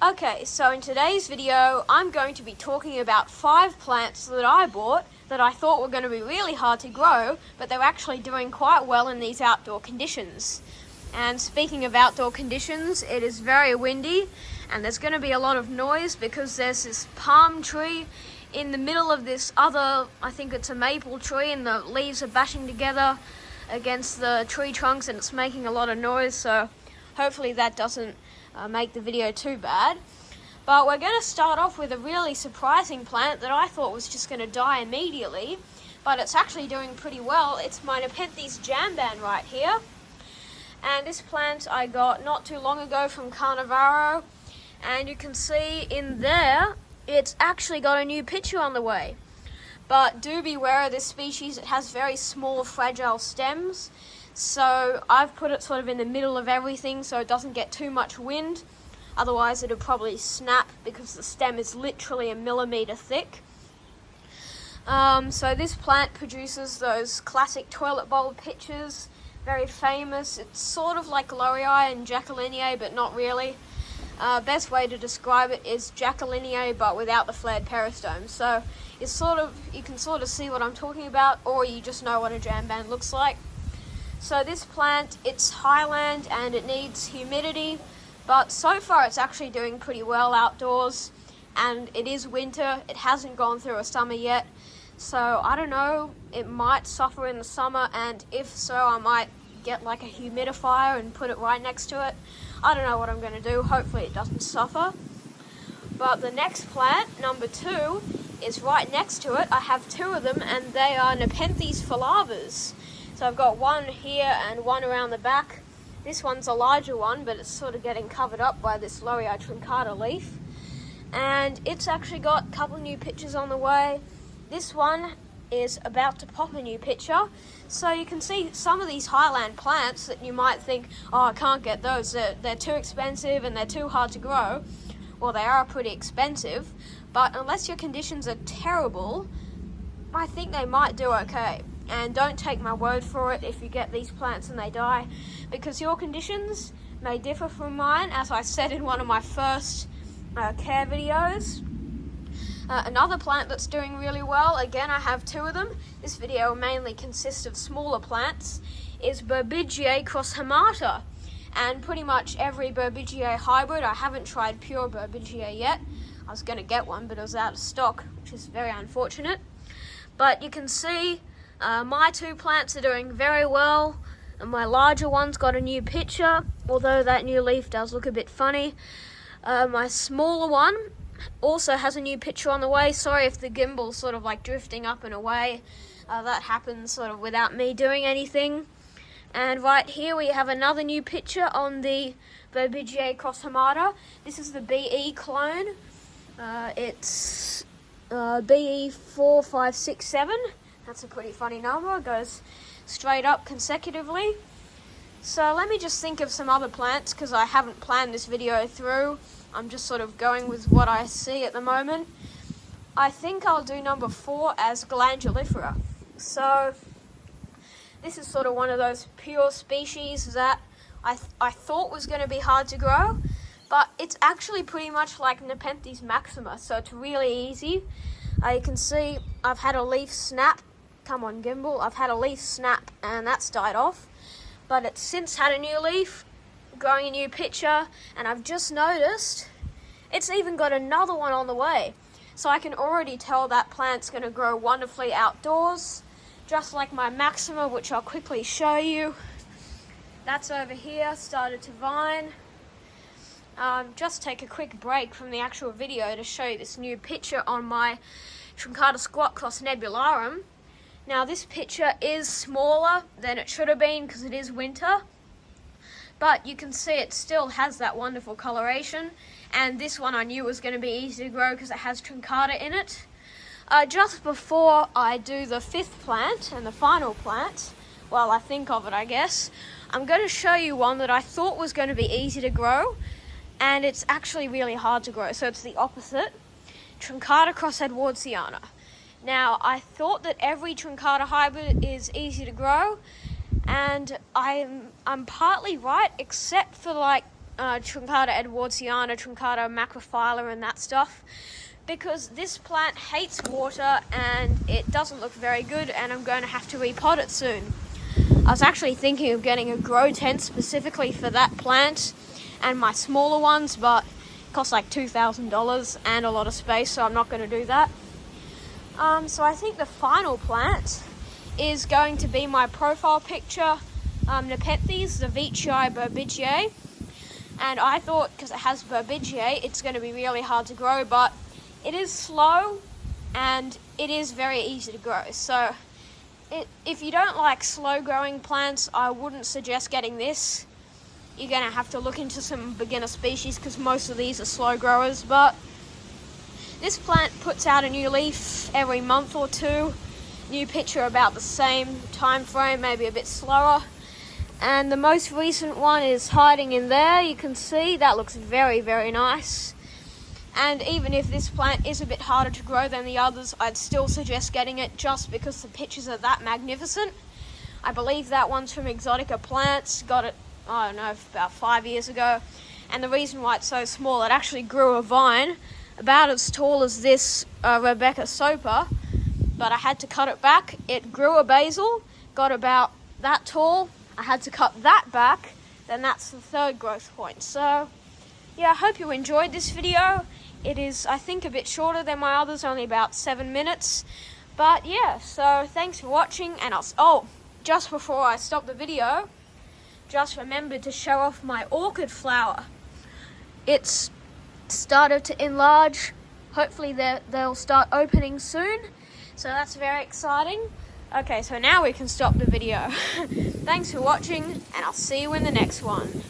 Okay, so in today's video, I'm going to be talking about 5 plants that I bought that I thought were going to be really hard to grow, but they're actually doing quite well in these outdoor conditions. And speaking of outdoor conditions, it is very windy, and there's going to be a lot of noise because there's this palm tree in the middle of this other, I think it's a maple tree, and the leaves are bashing together against the tree trunks and it's making a lot of noise, so hopefully that doesn't make the video too bad. But we're going to start off with a really surprising plant that I thought was just going to die immediately, but it's actually doing pretty well. It's my Nepenthes jamban right here, and this plant I got not too long ago from Carnivoro, and you can see in there it's actually got a new picture on the way. But do beware of this species, it has very small fragile stems. So I've put it sort of in the middle of everything so it doesn't get too much wind. Otherwise it'll probably snap because the stem is literally a millimeter thick. So this plant produces those classic toilet bowl pictures, very famous. It's sort of like Laurier and Jacquelinia, but not really. Best way to describe it is Jacquelinia but without the flared peristome. So it's sort of, you can sort of see what I'm talking about, or you just know what a jamban looks like. So this plant, it's highland and it needs humidity, but so far it's actually doing pretty well outdoors, and it is winter. It hasn't gone through a summer yet, so I don't know, it might suffer in the summer, and if so I might get like a humidifier and put it right next to it. I don't know what I'm going to do. Hopefully it doesn't suffer. But the next plant, number 2, is right next to it. I have 2 of them, and they are Nepenthes Favas. So I've got one here and one around the back. This one's a larger one, but it's sort of getting covered up by this Laurier truncata leaf. And it's actually got a couple new pictures on the way. This one is about to pop a new picture. So you can see some of these highland plants that you might think, oh, I can't get those. They're too expensive and they're too hard to grow. Well, they are pretty expensive, but unless your conditions are terrible, I think they might do okay. And don't take my word for it if you get these plants and they die, because your conditions may differ from mine, as I said in one of my first care videos. Another plant that's doing really well, again I have 2 of them, this video mainly consists of smaller plants, is Bbia crosshemata. And pretty much every Bbia hybrid, I haven't tried pure Bbia yet. I was going to get one, but it was out of stock, which is very unfortunate. But you can see my 2 plants are doing very well, and my larger one's got a new picture, although that new leaf does look a bit funny. My smaller one also has a new picture on the way. Sorry if the gimbal's sort of like drifting up and away. That happens sort of without me doing anything. And right here we have another new picture on the Bbia crosshemata. This is the BE clone. It's BE4567. That's a pretty funny number. It goes straight up consecutively. So let me just think of some other plants, because I haven't planned this video through. I'm just sort of going with what I see at the moment. I think I'll do number 4 as glandulifera. So this is sort of one of those pure species that I thought was going to be hard to grow, but it's actually pretty much like Nepenthes maxima, so it's really easy. You can see I've had a leaf snap. Come on, gimbal. I've had a leaf snap and that's died off, but it's since had a new leaf, growing a new picture, and I've just noticed it's even got another one on the way. So I can already tell that plant's going to grow wonderfully outdoors, just like my maxima, which I'll quickly show you. That's over here, started to vine. Just take a quick break from the actual video to show you this new picture on my truncata squat cross nebularum. Now this picture is smaller than it should have been because it is winter, but you can see it still has that wonderful coloration, and this one I knew was going to be easy to grow because it has truncata in it. Just before I do the 5th plant and the final plant, well, I think of it I guess, I'm going to show you one that I thought was going to be easy to grow, and it's actually really hard to grow, so it's the opposite. Truncata cross edwardsiana. Now, I thought that every truncata hybrid is easy to grow, and I'm partly right, except for like Truncata edwardsiana, Truncata macrophylla and that stuff, because this plant hates water and it doesn't look very good, and I'm going to have to repot it soon. I was actually thinking of getting a grow tent specifically for that plant and my smaller ones, but it costs like $2,000 and a lot of space, so I'm not going to do that. So I think the final plant is going to be my profile picture, Nepenthes Fava, and I thought because it has Bbia, it's going to be really hard to grow, but it is slow and it is very easy to grow. So if you don't like slow growing plants, I wouldn't suggest getting this. You're going to have to look into some beginner species because most of these are slow growers, but this plant puts out a new leaf every month or two. New picture about the same time frame, maybe a bit slower. And the most recent one is hiding in there. You can see that looks very, very nice. And even if this plant is a bit harder to grow than the others, I'd still suggest getting it just because the pictures are that magnificent. I believe that one's from Exotica Plants. Got it, I don't know, about 5 years ago. And the reason why it's so small, it actually grew a vine about as tall as this Rebecca Soper, but I had to cut it back. It grew a basil, got about that tall. I had to cut that back, then that's the third growth point. So yeah, I hope you enjoyed this video. It is, I think, a bit shorter than my others, only about 7 minutes. But yeah, so thanks for watching, and just before I stop the video, just remember to show off my orchid flower. It's started to enlarge. Hopefully they'll start opening soon, so that's very exciting. Okay, so now we can stop the video. Thanks for watching, and I'll see you in the next one.